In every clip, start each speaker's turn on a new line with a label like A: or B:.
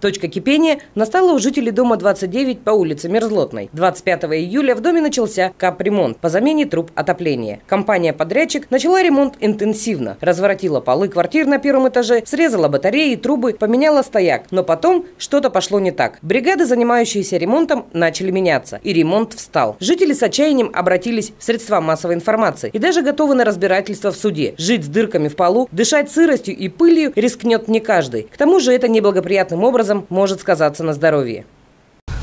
A: Точка кипения настала у жителей дома 29 по улице Мерзлотной. 25 июля в доме начался капремонт по замене труб отопления. Компания-подрядчик начала ремонт интенсивно. Разворотила полы квартир на первом этаже, срезала батареи, трубы, поменяла стояк. Но потом что-то пошло не так. Бригады, занимающиеся ремонтом, начали меняться. И ремонт встал. Жители с отчаянием обратились в средства массовой информации. И даже готовы на разбирательство в суде. Жить с дырками в полу, дышать сыростью и пылью рискнет не каждый. К тому же это неблагоприятным образом может сказаться на здоровье.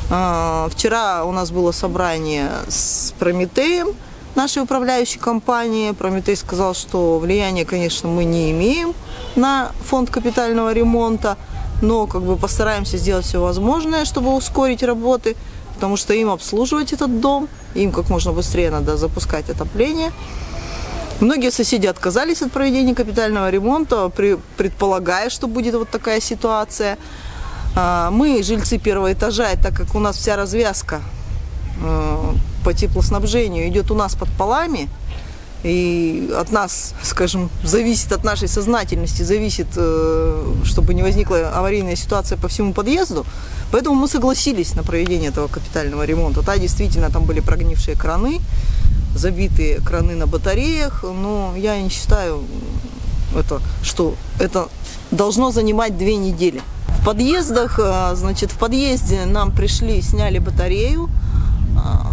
B: Вчера у нас было собрание с Прометеем, нашей управляющей компании. Прометей сказал, что влияния, конечно, мы не имеем на фонд капитального ремонта, но постараемся сделать все возможное, чтобы ускорить работы, потому что им обслуживать этот дом, им как можно быстрее надо запускать отопление. Многие соседи отказались от проведения капитального ремонта, предполагая, что будет вот такая ситуация. Мы, жильцы первого этажа, так как у нас вся развязка по теплоснабжению идет у нас под полами, и от нас, скажем, зависит, от нашей сознательности зависит, чтобы не возникла аварийная ситуация по всему подъезду, поэтому мы согласились на проведение этого капитального ремонта. Да, действительно, там были прогнившие краны, забитые краны на батареях, но я не считаю, что это должно занимать 2 недели. В подъездах, в подъезде нам пришли, сняли батарею,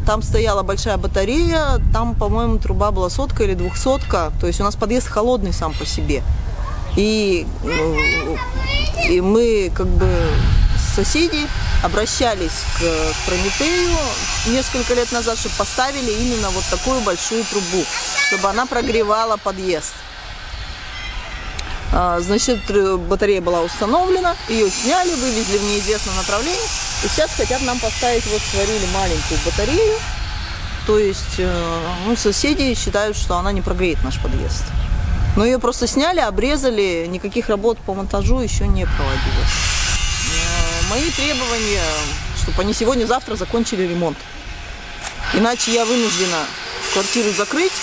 B: там стояла большая батарея, там, по-моему, труба была 100 или 200, то есть у нас подъезд холодный сам по себе. И мы, соседи обращались к Прометею несколько лет назад, чтобы поставили именно вот такую большую трубу, чтобы она прогревала подъезд. Батарея была установлена, ее сняли, вывезли в неизвестном направлении. И сейчас хотят нам поставить, сварили маленькую батарею. То есть соседи считают, что она не прогреет наш подъезд. Но ее просто сняли, обрезали, никаких работ по монтажу еще не проводилось. Мои требования, чтобы они сегодня-завтра закончили ремонт. Иначе я вынуждена квартиру закрыть,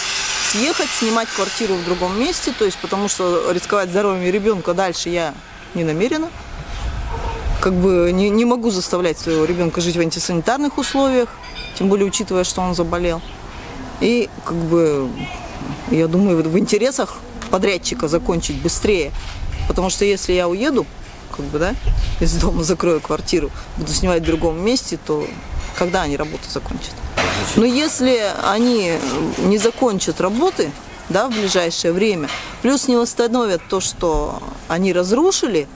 B: съехать, снимать квартиру в другом месте, то есть потому что рисковать здоровьем ребенка дальше я не намерена. Не могу заставлять своего ребенка жить в антисанитарных условиях, тем более учитывая, что он заболел. И я думаю, в интересах подрядчика закончить быстрее, потому что если я уеду, из дома закрою квартиру, буду снимать в другом месте, то когда они работу закончат? Но если они не закончат работы, в ближайшее время, плюс не восстановят то, что они разрушили,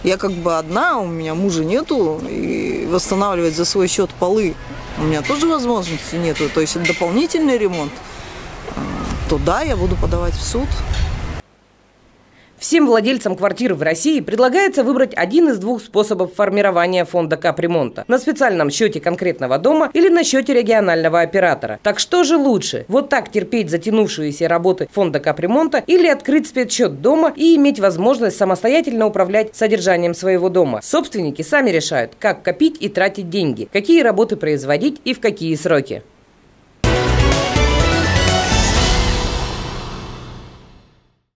B: я одна, у меня мужа нету, и восстанавливать за свой счет полы у меня тоже возможности нету, то есть это дополнительный ремонт, то да, я буду подавать в суд.
A: Всем владельцам квартир в России предлагается выбрать один из 2 способов формирования фонда капремонта: на специальном счете конкретного дома или на счете регионального оператора. Так что же лучше? Вот так терпеть затянувшиеся работы фонда капремонта или открыть спецсчет дома и иметь возможность самостоятельно управлять содержанием своего дома? Собственники сами решают, как копить и тратить деньги, какие работы производить и в какие сроки.